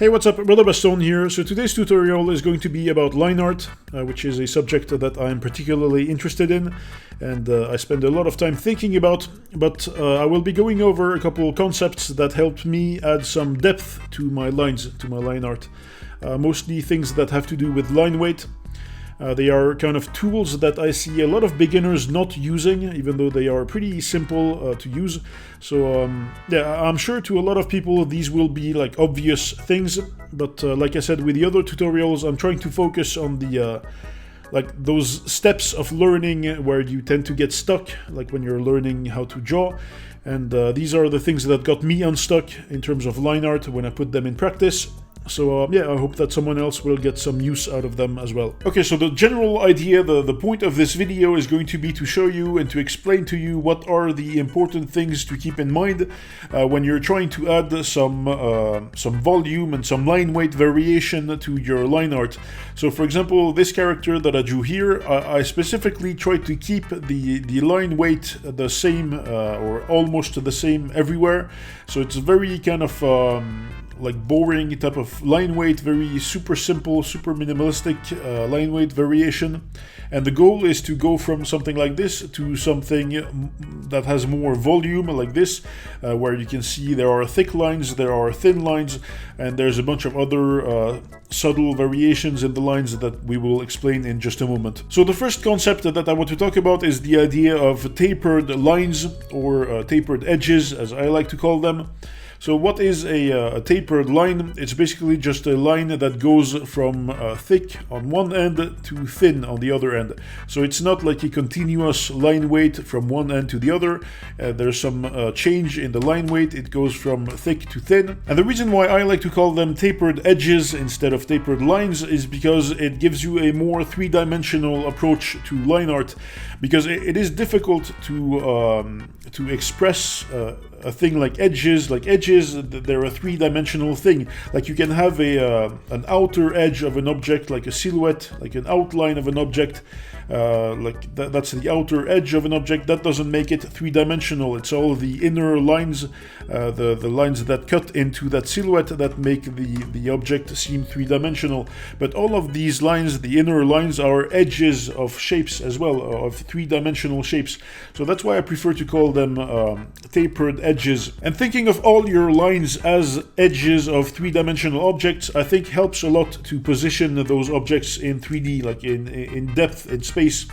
Hey, what's up? Brother Bastone here. So today's tutorial is going to be about line art, which is a subject that I'm particularly interested in and I spend a lot of time thinking about, but I will be going over a couple concepts that helped me add some depth to my lines, to my line art. Mostly things that have to do with line weight. They are kind of tools that I see a lot of beginners not using, even though they are pretty simple to use. So yeah, I'm sure to a lot of people these will be like obvious things, but like I said with the other tutorials, I'm trying to focus on the like those steps of learning where you tend to get stuck, like when you're learning how to draw. And these are the things that got me unstuck in terms of line art when I put them in practice. So yeah, I hope that someone else will get some use out of them as well. Okay, so the general idea, the point of this video is going to be to show you and to explain to you what are the important things to keep in mind when you're trying to add some volume and some line weight variation to your line art. So for example, this character that I drew here, I specifically tried to keep the line weight the same or almost the same everywhere. So it's very kind of like boring type of line weight, very super simple, super minimalistic line weight variation. And the goal is to go from something like this to something that has more volume like this, where you can see there are thick lines, there are thin lines, and there's a bunch of other subtle variations in the lines that we will explain in just a moment. So the first concept that I want to talk about is the idea of tapered lines, or tapered edges as I like to call them. So what is a tapered line? It's basically just a line that goes from thick on one end to thin on the other end. So it's not like a continuous line weight from one end to the other. There's some change in the line weight. It goes from thick to thin. And the reason why I like to call them tapered edges instead of tapered lines is because it gives you a more three-dimensional approach to line art. Because it is difficult to express a thing like edges. Like edges, they're a three-dimensional thing. Like you can have an outer edge of an object, like a silhouette, like an outline of an object. Like that's the outer edge of an object. That doesn't make it three-dimensional. It's all the inner lines, the lines that cut into that silhouette that make the object seem three-dimensional. But all of these lines, the inner lines, are edges of shapes as well, of three-dimensional shapes. So that's why I prefer to call them tapered edges. And thinking of all your lines as edges of three-dimensional objects, I think helps a lot to position those objects in 3D, like in depth, in space.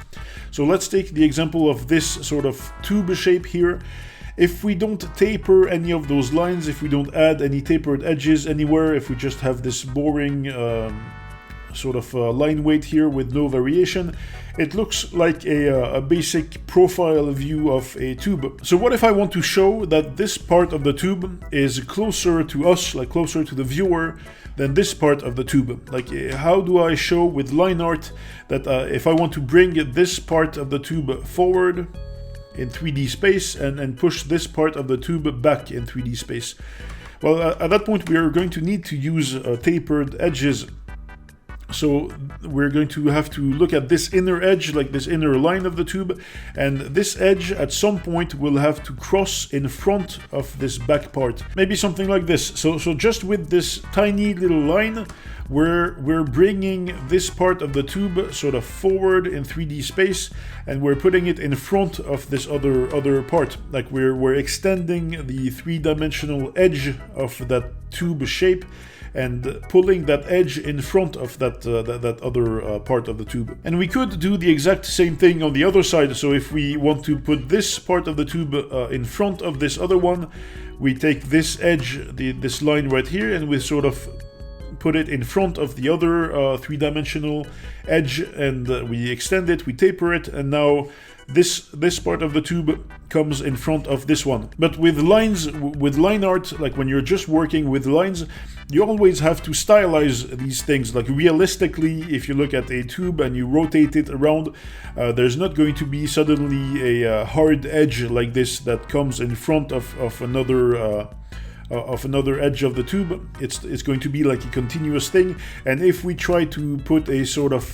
So let's take the example of this sort of tube shape here. If we don't taper any of those lines, if we don't add any tapered edges anywhere, if we just have this boring sort of line weight here with no variation, it looks like a basic profile view of a tube. So what if I want to show that this part of the tube is closer to us, like closer to the viewer, than this part of the tube? Like how do I show with line art that if I want to bring this part of the tube forward in 3D space and push this part of the tube back in 3D space? Well, at that point we are going to need to use tapered edges. So we're going to have to look at this inner edge, like this inner line of the tube, and this edge at some point will have to cross in front of this back part. Maybe something like this. So just with this tiny little line, we're bringing this part of the tube sort of forward in 3D space, and we're putting it in front of this other part. Like we're extending the three-dimensional edge of that tube shape and pulling that edge in front of that other part of the tube. And we could do the exact same thing on the other side. So if we want to put this part of the tube in front of this other one, we take this edge, this line right here, and we sort of put it in front of the other three-dimensional edge, and we extend it, we taper it, and now this part of the tube comes in front of this one. But with lines, with line art, like when you're just working with lines, you always have to stylize these things. Like realistically, if you look at a tube and you rotate it around, there's not going to be suddenly a hard edge like this that comes in front of another edge of the tube. It's going to be like a continuous thing. And if we try to put a sort of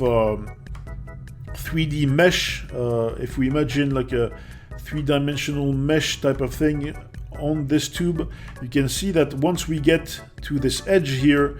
3D mesh, if we imagine like a three-dimensional mesh type of thing on this tube, you can see that once we get to this edge here,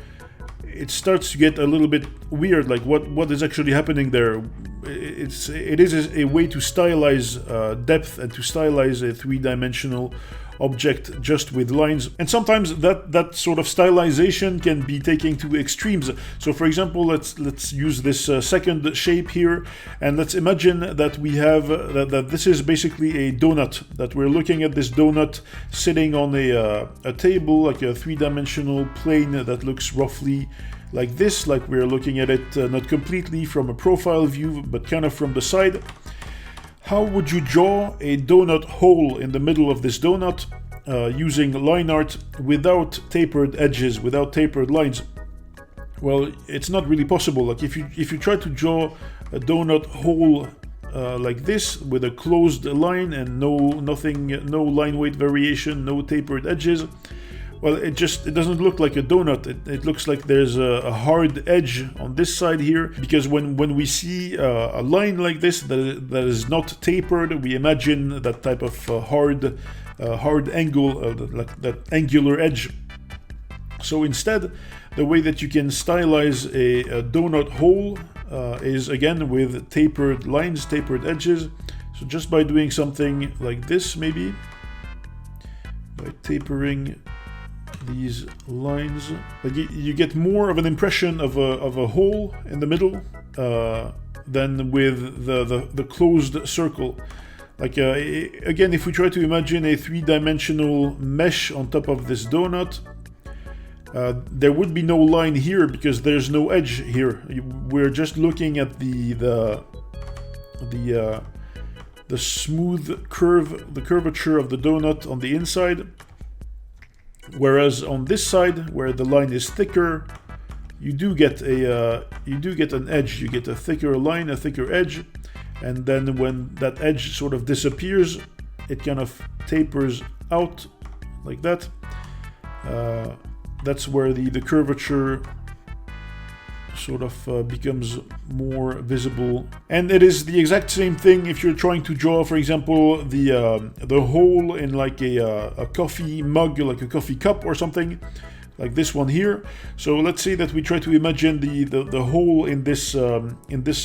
it starts to get a little bit weird, like what is actually happening there. It is a way to stylize depth and to stylize a three-dimensional object just with lines, and sometimes that sort of stylization can be taken to extremes. So for example, let's use this second shape here, and let's imagine that we have that this is basically a donut, that we're looking at this donut sitting on a table, like a three-dimensional plane that looks roughly like this, like we're looking at it not completely from a profile view but kind of from the side. How would you draw a donut hole in the middle of this donut using line art without tapered edges, without tapered lines? Well, it's not really possible. Like if you try to draw a donut hole like this with a closed line and no line weight variation, no tapered edges, well, it doesn't look like a donut. It looks like there's a hard edge on this side here, because when we see a line like this that is not tapered, we imagine that type of hard angle, like that angular edge. So instead, the way that you can stylize a donut hole is again with tapered lines, tapered edges. So just by doing something like this, maybe by tapering these lines, like you get more of an impression of a hole in the middle than with the closed circle. Like again, if we try to imagine a three-dimensional mesh on top of this donut, there would be no line here because there's no edge here. We're just looking at the smooth curve, the curvature of the donut on the inside. Whereas on this side, where the line is thicker, you do get an edge. You get a thicker line, a thicker edge, and then when that edge sort of disappears, it kind of tapers out like that. That's where the curvature sort of becomes more visible. And it is the exact same thing if you're trying to draw, for example, the hole in like a coffee mug, like a coffee cup or something, like this one here. So let's say that we try to imagine the hole in this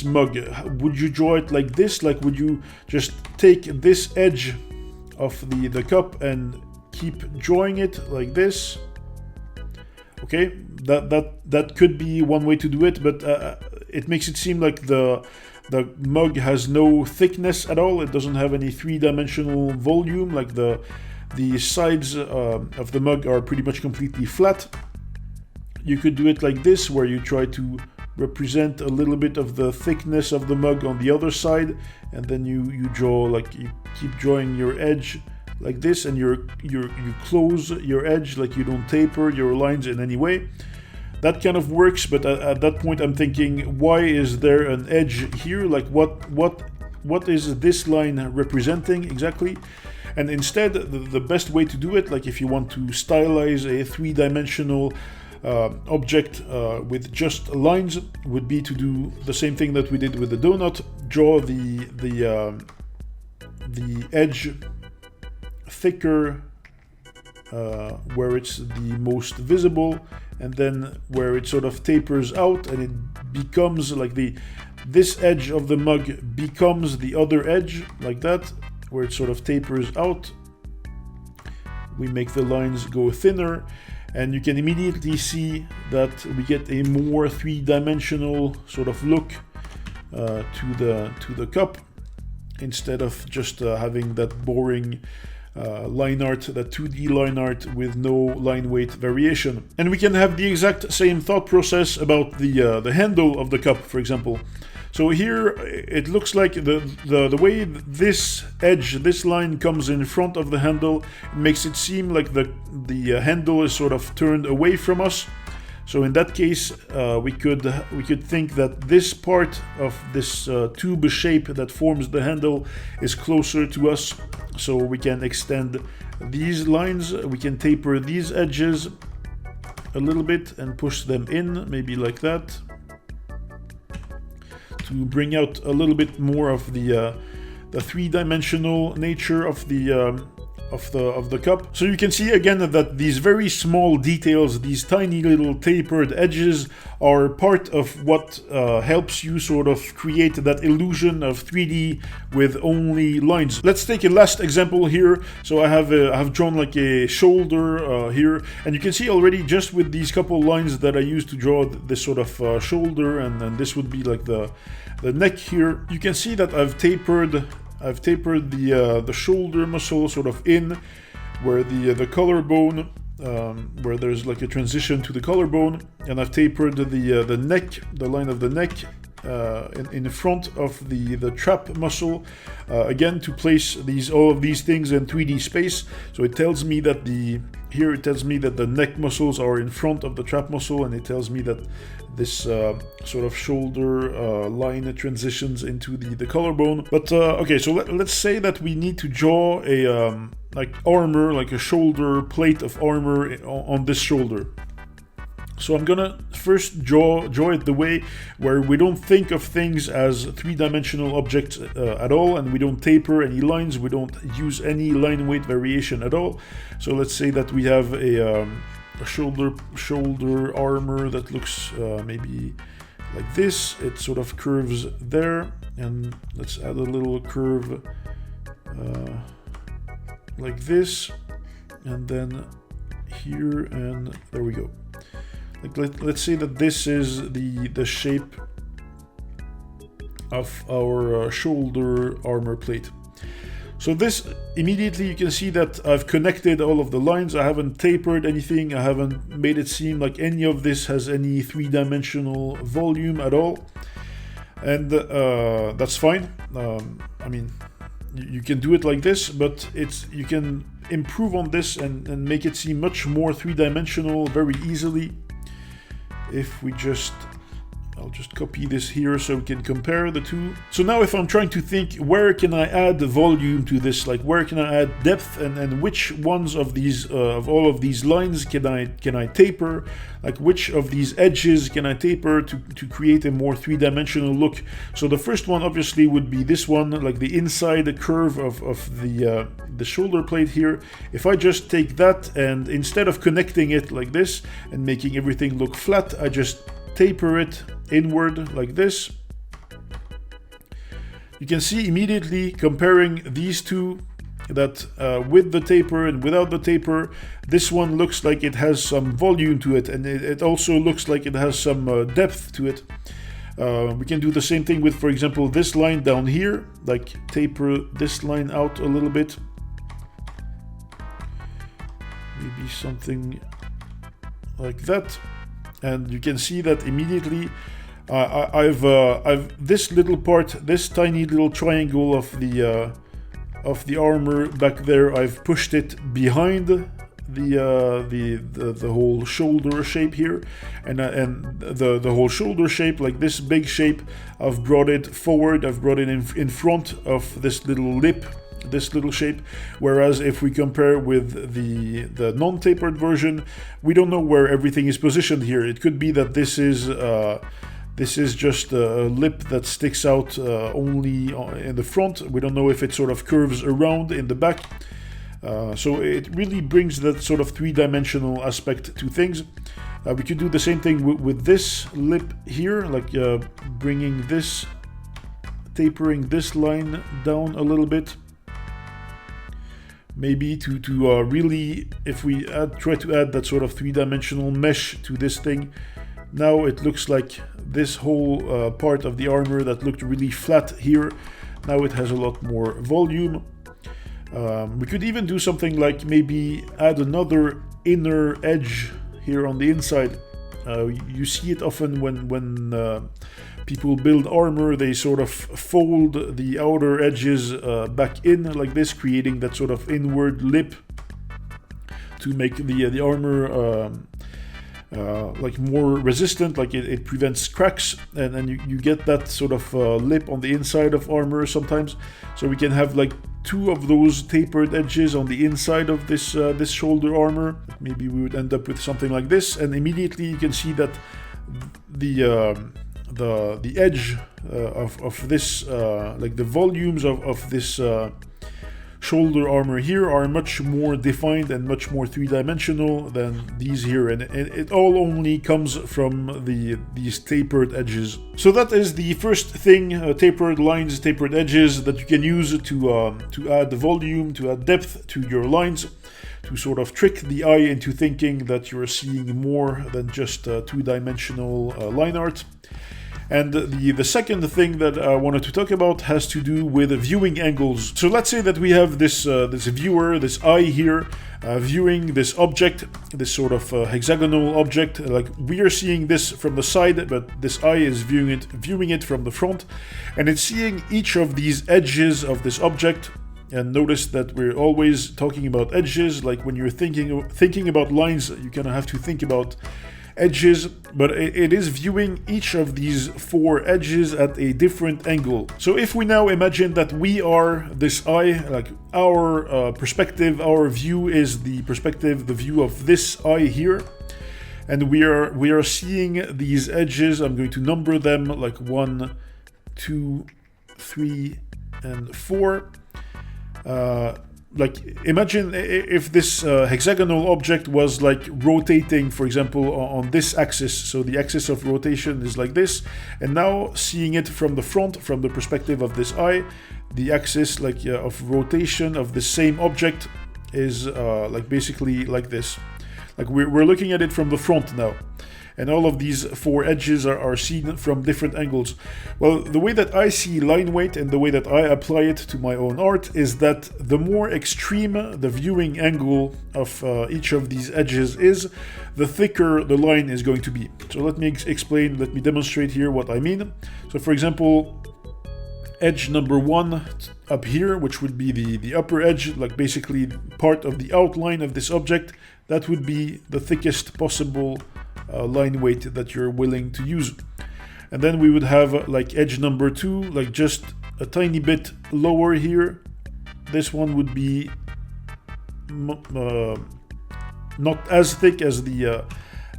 mug. Would you draw it like this? Like would you just take this edge of the cup and keep drawing it like this? Okay, that could be one way to do it, but it makes it seem like the mug has no thickness at all. It doesn't have any three-dimensional volume. Like the sides of the mug are pretty much completely flat. You could do it like this, where you try to represent a little bit of the thickness of the mug on the other side, and then you draw, like you keep drawing your edge like this, and you close your edge, like you don't taper your lines in any way. That kind of works, but at that point I'm thinking, why is there an edge here? Like what is this line representing exactly? And instead, the best way to do it, like if you want to stylize a three-dimensional object with just lines, would be to do the same thing that we did with the donut. Draw the edge thicker where it's the most visible, and then where it sort of tapers out and it becomes like this edge of the mug becomes the other edge, like that, where it sort of tapers out. We make the lines go thinner, and you can immediately see that we get a more three-dimensional sort of look to the cup, instead of just having that boring line art, that 2D line art with no line weight variation. And we can have the exact same thought process about the handle of the cup, for example. So here it looks like the way this edge, this line comes in front of the handle, it makes it seem like the handle is sort of turned away from us. So in that case, we could think that this part of this tube shape that forms the handle is closer to us. So we can extend these lines, we can taper these edges a little bit and push them in, maybe like that, to bring out a little bit more of the three-dimensional nature of of the cup. So you can see again that these very small details, these tiny little tapered edges, are part of what helps you sort of create that illusion of 3D with only lines. Let's take a last example here. So I have drawn like a shoulder here, and you can see already just with these couple lines that I used to draw this sort of shoulder, and then this would be like the neck here. You can see that I've tapered the shoulder muscle sort of in where the collarbone, where there's like a transition to the collarbone, and I've tapered the neck, the line of the neck in front of the trap muscle, again to place all of these things in 3D space. So it tells me that it tells me that the neck muscles are in front of the trap muscle, and it tells me that this sort of shoulder line transitions into the collarbone. But okay, so let's say that we need to draw a like armor, like a shoulder plate of armor on this shoulder. So I'm gonna first draw it the way where we don't think of things as three-dimensional objects at all, and we don't taper any lines, we don't use any line weight variation at all. So let's say that we have a shoulder armor that looks maybe like this. It sort of curves there, and let's add a little curve like this, and then here, and there we go. Like let's say that this is the shape of our shoulder armor plate. So this, immediately you can see that I've connected all of the lines. I haven't tapered anything. I haven't made it seem like any of this has any three-dimensional volume at all. And that's fine. I mean, you can do it like this, but you can improve on this and make it seem much more three-dimensional very easily. If we I'll just copy this here so we can compare the two. So now if I'm trying to think, where can I add the volume to this? Like where can I add depth, and which ones of these of all of these lines can I taper? Like which of these edges can I taper to create a more three-dimensional look? So the first one obviously would be this one, like the inside curve of the shoulder plate here. If I just take that, and instead of connecting it like this and making everything look flat, I just taper it inward like this. You can see immediately, comparing these two, that with the taper and without the taper, this one looks like it has some volume to it, and it also looks like it has some depth to it. We can do the same thing with, for example, this line down here, like taper this line out a little bit. Maybe something like that. And you can see that immediately I've this little part, this tiny little triangle of the armor back there, I've pushed it behind the whole shoulder shape here, and the whole shoulder shape, like this big shape, I've brought it forward, I've brought it in front of this little lip, this little shape. Whereas if we compare with the non-tapered version, we don't know where everything is positioned here. It could be that this is just a lip that sticks out only in the front. We don't know if it sort of curves around in the back. So it really brings that sort of three-dimensional aspect to things. We could do the same thing with this lip here, like bringing this, tapering this line down a little bit. Maybe to really, if we try to add that sort of three-dimensional mesh to this thing, now it looks like this whole part of the armor that looked really flat here, now it has a lot more volume. We could even do something like maybe add another inner edge here on the inside. You see it often when people build armor, they sort of fold the outer edges back in like this, creating that sort of inward lip to make the armor like more resistant, like it prevents cracks, and you get that sort of lip on the inside of armor sometimes. So we can have like two of those tapered edges on the inside of this this shoulder armor. Maybe we would end up with something like this, and immediately you can see that the edge of this, like the volumes of this shoulder armor here are much more defined and much more three-dimensional than these here, and it all only comes from these tapered edges. So that is the first thing, tapered lines, tapered edges, that you can use to add volume, to add depth to your lines, to sort of trick the eye into thinking that you're seeing more than just two-dimensional line art. And the second thing that I wanted to talk about has to do with viewing angles. So let's say that we have this viewer, this eye here, viewing this object, this sort of hexagonal object. Like, we are seeing this from the side, but this eye is viewing it from the front, and it's seeing each of these edges of this object. And notice that we're always talking about edges. Like, when you're thinking about lines, you kind of have to think about edges, but it is viewing each of these four edges at a different angle. So if we now imagine that we are this eye, like our perspective, our view is the perspective, the view of this eye here, and we are seeing these edges. I'm going to number them like 1, 2, 3, and 4. Like, imagine if this hexagonal object was like rotating, for example, on this axis. So the axis of rotation is like this, and now seeing it from the front, from the perspective of this eye, the axis of rotation of the same object is like basically like this. Like, we're looking at it from the front now. And all of these four edges are seen from different angles. Well, the way that I see line weight and the way that I apply it to my own art is that the more extreme the viewing angle of each of these edges is, the thicker the line is going to be. So let me explain, let me demonstrate here what I mean. So for example, edge number 1 up here, which would be the upper edge, like basically part of the outline of this object, that would be the thickest possible line weight that you're willing to use. And then we would have like edge number 2, like just a tiny bit lower here. This one would be not as thick as the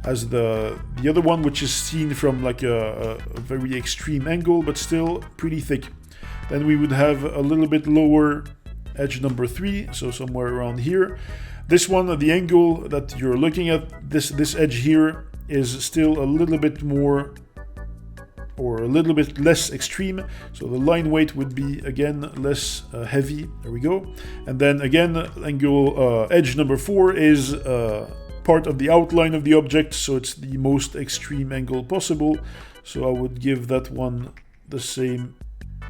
other one, which is seen from like a very extreme angle, but still pretty thick. Then we would have a little bit lower edge number 3, so somewhere around here. This one, the angle that you're looking at, this edge here, is still a little bit more or a little bit less extreme, so the line weight would be again less heavy. There we go. And then again, angle edge number 4 is part of the outline of the object, so it's the most extreme angle possible, so I would give that one the same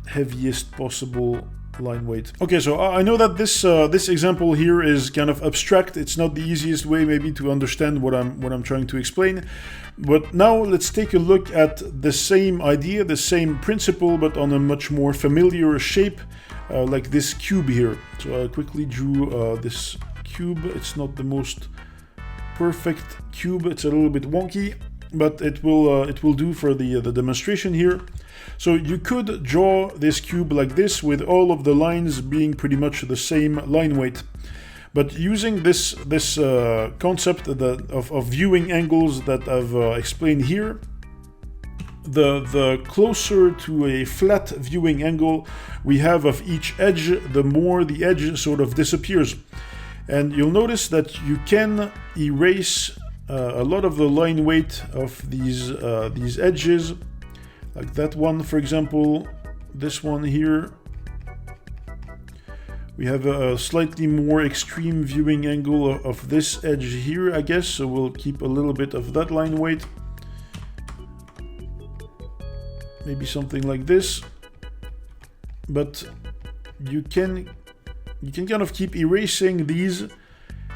heaviest possible line weight. Okay, so I know that this example here is kind of abstract. It's not the easiest way maybe to understand what I'm trying to explain. But now let's take a look at the same idea, the same principle, but on a much more familiar shape, like this cube here. So I quickly drew this cube. It's not the most perfect cube. It's a little bit wonky, but it will do for the demonstration here. So you could draw this cube like this with all of the lines being pretty much the same line weight. But using this concept of viewing angles that I've explained here, the closer to a flat viewing angle we have of each edge, the more the edge sort of disappears. And you'll notice that you can erase a lot of the line weight of these edges. Like that one, for example, this one here. We have a slightly more extreme viewing angle of this edge here, I guess, so we'll keep a little bit of that line weight. Maybe something like this. But you can kind of keep erasing these,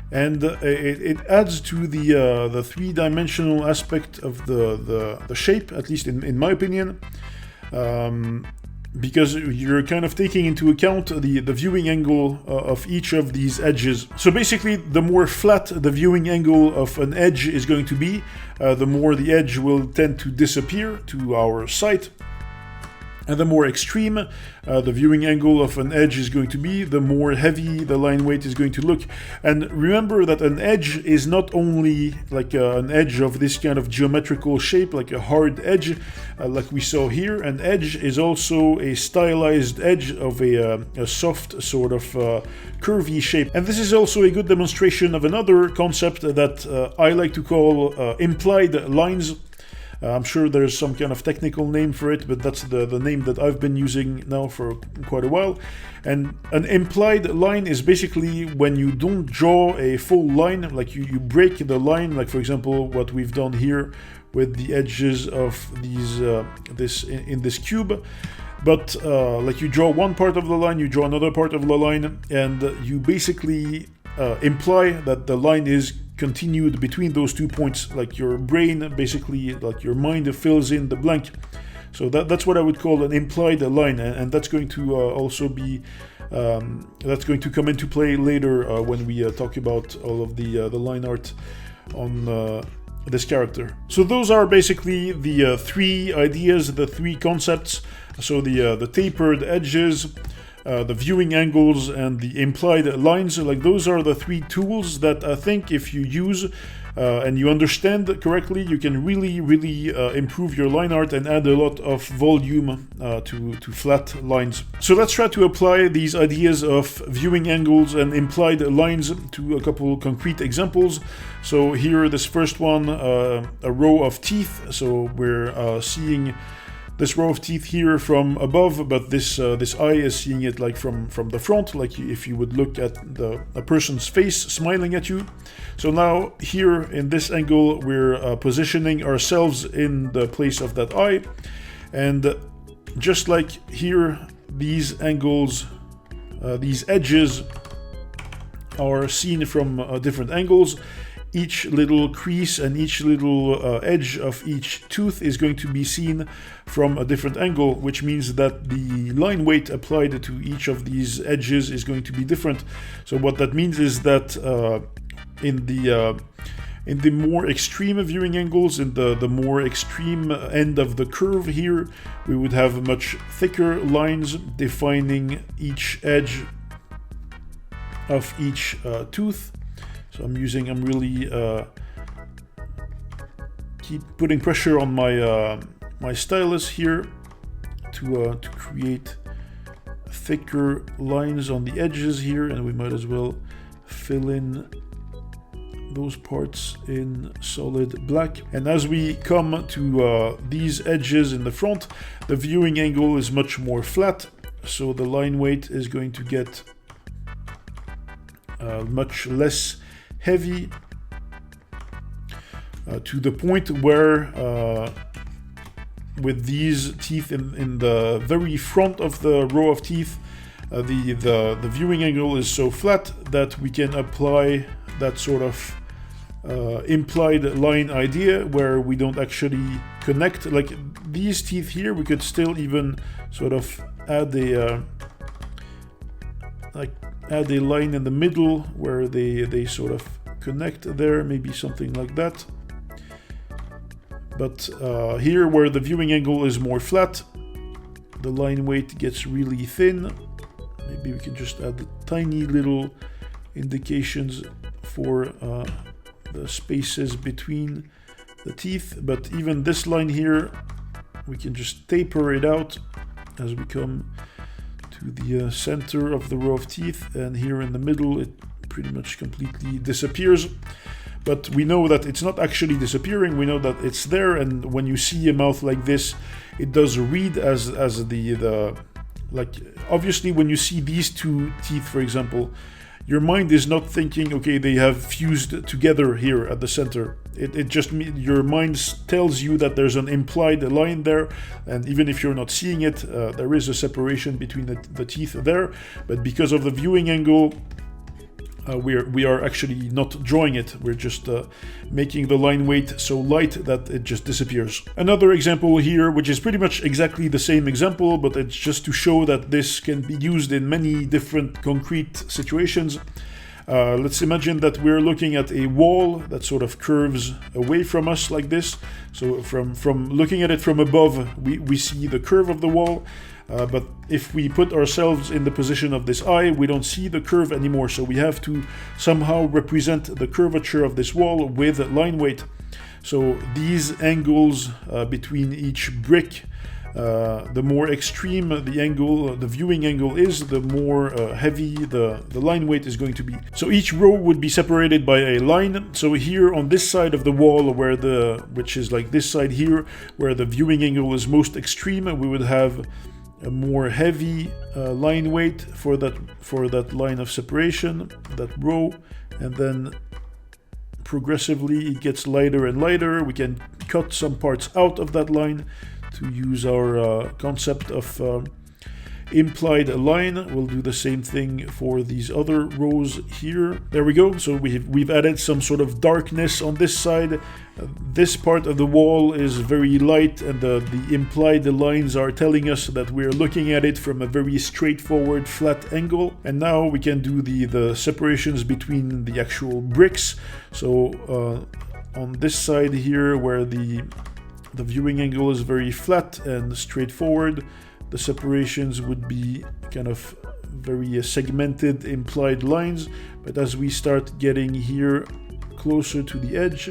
and it adds to the three-dimensional aspect of the shape, at least in my opinion, because you're kind of taking into account the viewing angle of each of these edges. So basically, the more flat the viewing angle of an edge is going to be, the more the edge will tend to disappear to our sight. And the more extreme the viewing angle of an edge is going to be, the more heavy the line weight is going to look. And remember that an edge is not only like an edge of this kind of geometrical shape, like a hard edge, like we saw here. An edge is also a stylized edge of a soft sort of curvy shape. And this is also a good demonstration of another concept that I like to call implied lines. I'm sure there's some kind of technical name for it, but that's the name that I've been using now for quite a while. And an implied line is basically when you don't draw a full line, like you break the line, like for example what we've done here with the edges of these in this cube. But like you draw one part of the line, you draw another part of the line, and you basically imply that the line is continued between those 2 points, like your brain basically, like your mind fills in the blank. So that's what I would call an implied line, and that's going to also be that's going to come into play later when we talk about all of the line art on this character. So those are basically the three ideas, the three concepts. So the tapered edges, the viewing angles, and the implied lines. Like those are the three tools that I think if you use and you understand correctly, you can really improve your line art and add a lot of volume to flat lines. So let's try to apply these ideas of viewing angles and implied lines to a couple concrete examples. So here, this first one, a row of teeth. So we're seeing this row of teeth here from above, but this eye is seeing it like from the front, like if you would look at a person's face smiling at you. So now here in this angle, we're positioning ourselves in the place of that eye, and just like here, these angles, these edges are seen from different angles. Each little crease and each little edge of each tooth is going to be seen from a different angle, which means that the line weight applied to each of these edges is going to be different. So what that means is that in the more extreme viewing angles, in the more extreme end of the curve here, we would have much thicker lines defining each edge of each tooth. So I'm really keep putting pressure on my my stylus here to create thicker lines on the edges here, and we might as well fill in those parts in solid black. And as we come to these edges in the front, the viewing angle is much more flat, so the line weight is going to get much less heavy, to the point where with these teeth in the very front of the row of teeth, the viewing angle is so flat that we can apply that sort of implied line idea where we don't actually connect. Like these teeth here, we could still even sort of add a add a line in the middle where they sort of connect there, maybe something like that. But here where the viewing angle is more flat, the line weight gets really thin. Maybe we can just add tiny little indications for the spaces between the teeth. But even this line here, we can just taper it out as we come to the center of the row of teeth, and here in the middle it pretty much completely disappears. But we know that it's not actually disappearing, we know that it's there, and when you see a mouth like this, it does read as the like, obviously when you see these two teeth, for example, your mind is not thinking, okay, they have fused together here at the center. It just, your mind tells you that there's an implied line there, and even if you're not seeing it, there is a separation between the teeth there, but because of the viewing angle, we are actually not drawing it. We're just making the line weight so light that it just disappears. Another example here, which is pretty much exactly the same example, but it's just to show that this can be used in many different concrete situations. Let's imagine that we're looking at a wall that sort of curves away from us like this. So from looking at it from above, we see the curve of the wall. But if we put ourselves in the position of this eye, we don't see the curve anymore. So we have to somehow represent the curvature of this wall with line weight. So these angles between each brick, the more extreme the angle, the viewing angle is, the more heavy the line weight is going to be. So each row would be separated by a line. So here on this side of the wall, which is like this side here, where the viewing angle is most extreme, we would have a more heavy line weight for that line of separation, that row, and then progressively it gets lighter and lighter. We can cut some parts out of that line to use our concept of implied line. We'll do the same thing for these other rows here. There we go. So we've added some sort of darkness on this side. This part of the wall is very light, and the implied lines are telling us that we're looking at it from a very straightforward flat angle. And now we can do the separations between the actual bricks. So on this side here, where the viewing angle is very flat and straightforward, the separations would be kind of very segmented implied lines. But as we start getting here closer to the edge,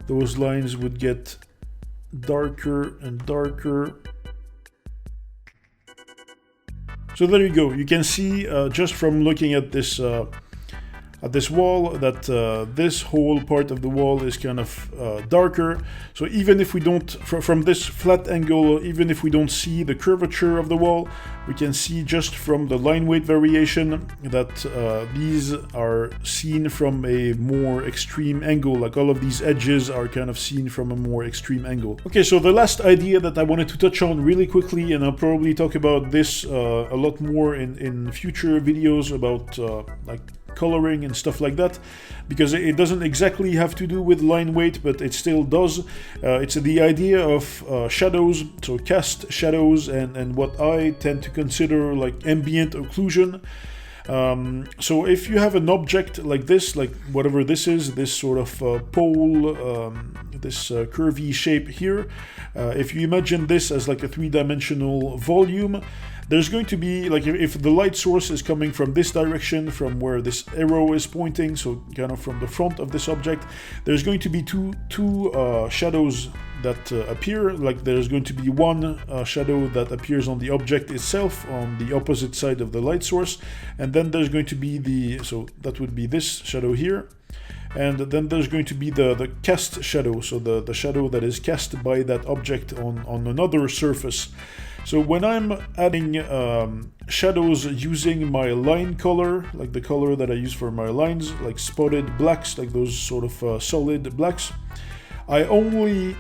those lines would get darker and darker. So there you go. You can see just from looking at this wall that this whole part of the wall is kind of darker. So even if we don't, from this flat angle, even if we don't see the curvature of the wall, we can see just from the line weight variation that these are seen from a more extreme angle. Like all of these edges are kind of seen from a more extreme angle. Okay, so the last idea that I wanted to touch on really quickly, and I'll probably talk about this a lot more in future videos about like coloring and stuff like that, because it doesn't exactly have to do with line weight, but it still does. It's the idea of shadows, so cast shadows, and what I tend to consider like ambient occlusion. So if you have an object like this, like whatever this is, this sort of pole, this curvy shape here, if you imagine this as like a three-dimensional volume, there's going to be, like, if the light source is coming from this direction, from where this arrow is pointing, so kind of from the front of this object, there's going to be two shadows that appear. Like there's going to be one shadow that appears on the object itself on the opposite side of the light source, and then there's going to be so that would be this shadow here. And then there's going to be the cast shadow, so the shadow that is cast by that object on another surface. So when I'm adding shadows using my line color, like the color that I use for my lines, like spotted blacks, like those sort of solid blacks, I only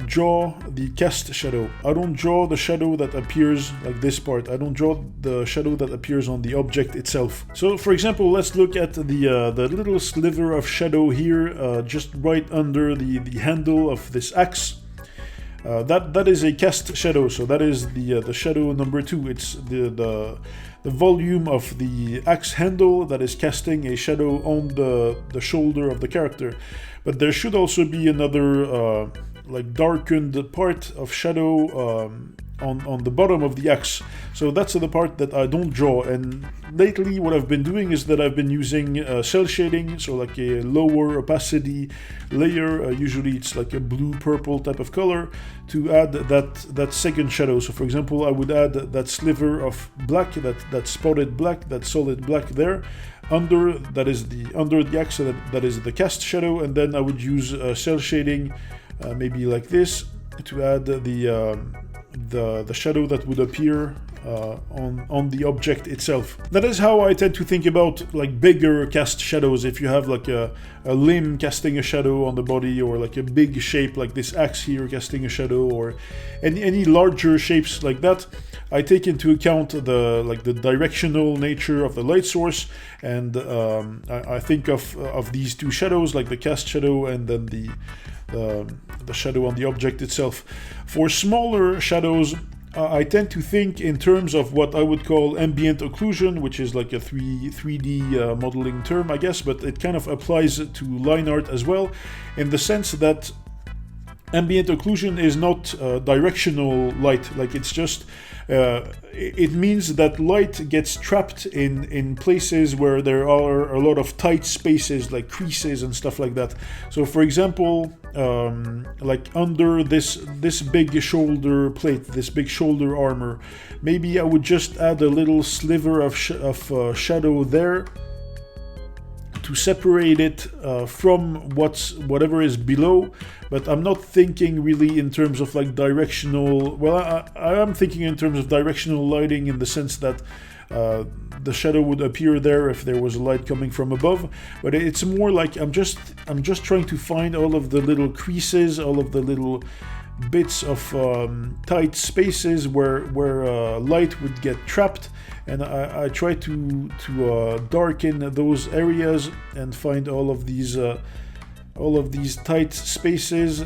draw the cast shadow. I don't draw the shadow that appears like this part. I don't draw the shadow that appears on the object itself. So for example, let's look at the little sliver of shadow here, just right under the handle of this axe. That is a cast shadow, so that is the shadow number 2. It's the volume of the axe handle that is casting a shadow on the shoulder of the character. But there should also be another like darkened part of shadow on the bottom of the axe. So that's the part that I don't draw. And lately what I've been doing is that I've been using cell shading, so like a lower opacity layer, usually it's like a blue-purple type of color, to add that second shadow. So for example, I would add that sliver of black, that spotted black, that solid black there, under the axe, so that is the cast shadow, and then I would use cell shading, maybe like this, to add the shadow that would appear on the object itself. That is how I tend to think about like bigger cast shadows. If you have like a limb casting a shadow on the body, or like a big shape like this axe here casting a shadow, or any larger shapes like that, I take into account the directional nature of the light source, and I think of these two shadows, like the cast shadow and then the shadow on the object itself. For smaller shadows, I tend to think in terms of what I would call ambient occlusion, which is like a 3D modeling term, I guess, but it kind of applies to line art as well, in the sense that ambient occlusion is not directional light. Like, it's just it means that light gets trapped in places where there are a lot of tight spaces, like creases and stuff like that. So for example, like under this big shoulder plate, this big shoulder armor, maybe I would just add a little sliver of shadow there to separate it from whatever is below. But I'm not thinking really in terms of like directional, well, I am thinking in terms of directional lighting, in the sense that the shadow would appear there if there was a light coming from above. But it's more like I'm just trying to find all of the little creases, all of the little bits of tight spaces where light would get trapped, and I try to darken those areas and find all of these tight spaces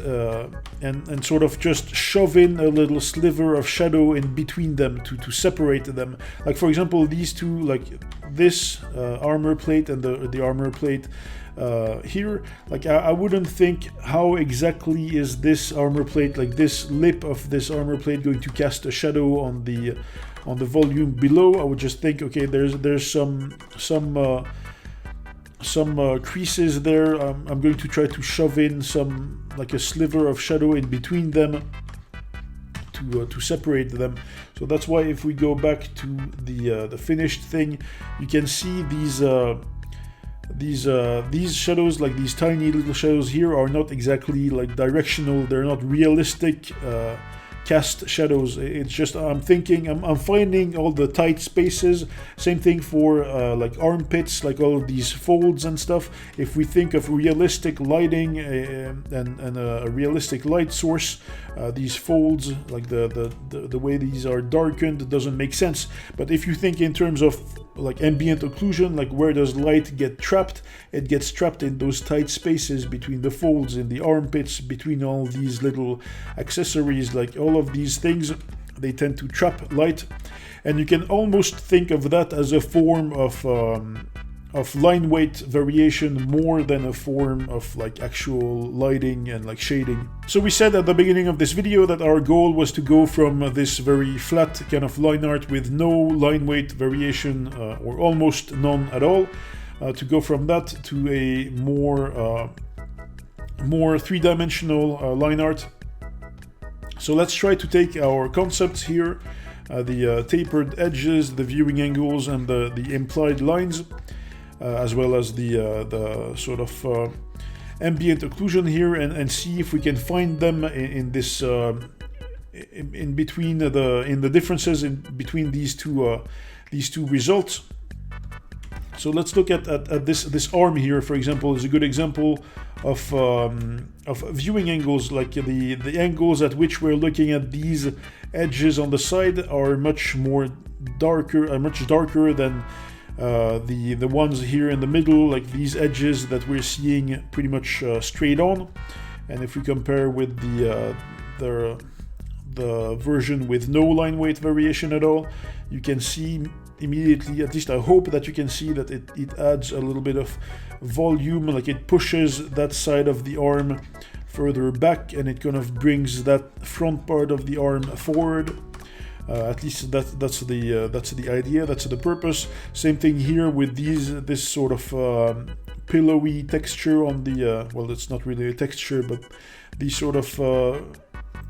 and sort of just shove in a little sliver of shadow in between them to separate them. Like for example, these two, like this armor plate and the armor plate here, like I wouldn't think how exactly is this armor plate, like this lip of this armor plate, going to cast a shadow on the volume below. I would just think, okay, there's some creases there. I'm going to try to shove in some, like a sliver of shadow in between them to separate them. So that's why if we go back to the finished thing, you can see these shadows, like these tiny little shadows here, are not exactly like directional. They're not realistic cast shadows. It's just I'm finding all the tight spaces. Same thing for like armpits, like all of these folds and stuff. If we think of realistic lighting and a realistic light source, these folds, like the way these are darkened, doesn't make sense. But if you think in terms of like ambient occlusion, like where does light get trapped? It gets trapped in those tight spaces between the folds, in the armpits, between all these little accessories. Like all of these things, they tend to trap light, and you can almost think of that as a form of line weight variation more than a form of like actual lighting and like shading. So we said at the beginning of this video that our goal was to go from this very flat kind of line art with no line weight variation or almost none at all, to go from that to a more three-dimensional line art. So let's try to take our concepts here, the tapered edges, the viewing angles, and the implied lines, as well as the sort of ambient occlusion here, and see if we can find them in this in between the differences in between these two results. So let's look at this arm here, for example, is a good example of viewing angles. Like the angles at which we're looking at these edges on the side are much darker than the ones here in the middle, like these edges that we're seeing pretty much straight on. And if we compare with the version with no line weight variation at all, you can see immediately, at least I hope that you can see, that it adds a little bit of volume, like it pushes that side of the arm further back, and it kind of brings that front part of the arm forward. At least that's the idea, that's the purpose. Same thing here with this sort of pillowy texture on the well, it's not really a texture, but these sort of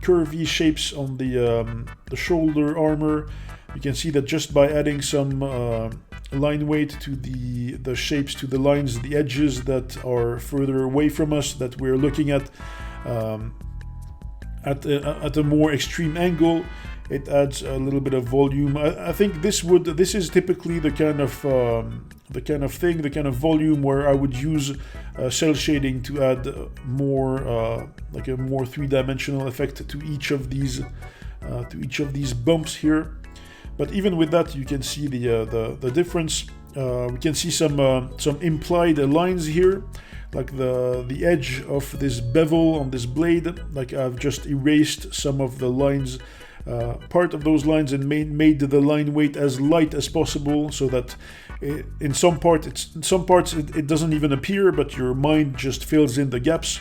curvy shapes on the shoulder armor. You can see that just by adding some line weight to the shapes, to the lines, the edges that are further away from us, that we're looking at a more extreme angle, it adds a little bit of volume. I think this is typically the kind of volume where I would use cell shading to add more like a more three-dimensional effect to each of these bumps here. But even with that, you can see the difference. We can see some implied lines here, like the edge of this bevel on this blade. Like I've just erased some of the lines part of those lines and made the line weight as light as possible, so that in some parts it doesn't even appear, but your mind just fills in the gaps.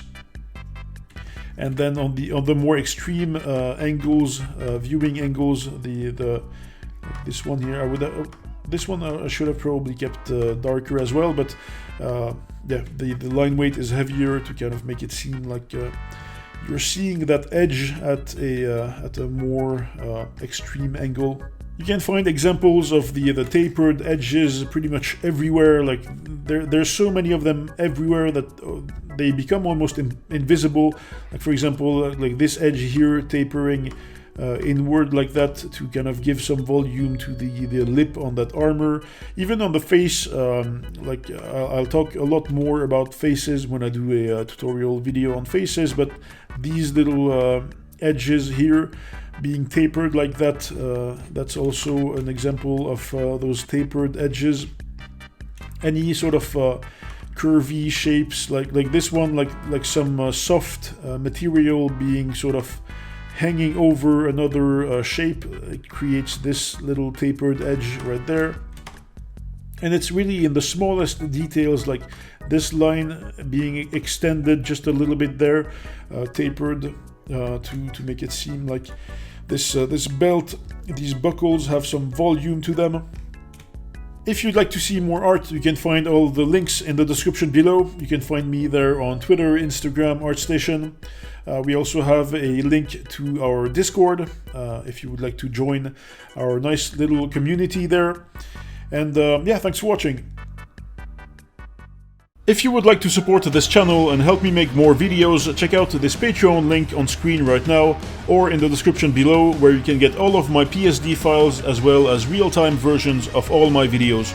And then on the more extreme angles, viewing angles, this one here, I should have probably kept darker as well, but yeah, the line weight is heavier to kind of make it seem like you're seeing that edge at a more extreme angle. You can find examples of the tapered edges pretty much everywhere. Like there's so many of them everywhere that they become almost invisible. Like for example, like this edge here tapering inward like that to kind of give some volume to the lip on that armor. Even on the face, like I'll talk a lot more about faces when I do a tutorial video on faces, but these little edges here being tapered like that, that's also an example of those tapered edges. Any sort of curvy shapes like this one, like some soft material being sort of hanging over another shape, it creates this little tapered edge right there. And it's really in the smallest details, like this line being extended just a little bit there, tapered to make it seem like this belt, these buckles have some volume to them. If you'd like to see more art, you can find all the links in the description below. You can find me there on Twitter, Instagram, ArtStation. We also have a link to our Discord if you would like to join our nice little community there. And yeah, thanks for watching. If you would like to support this channel and help me make more videos, check out this Patreon link on screen right now or in the description below, where you can get all of my PSD files as well as real-time versions of all my videos.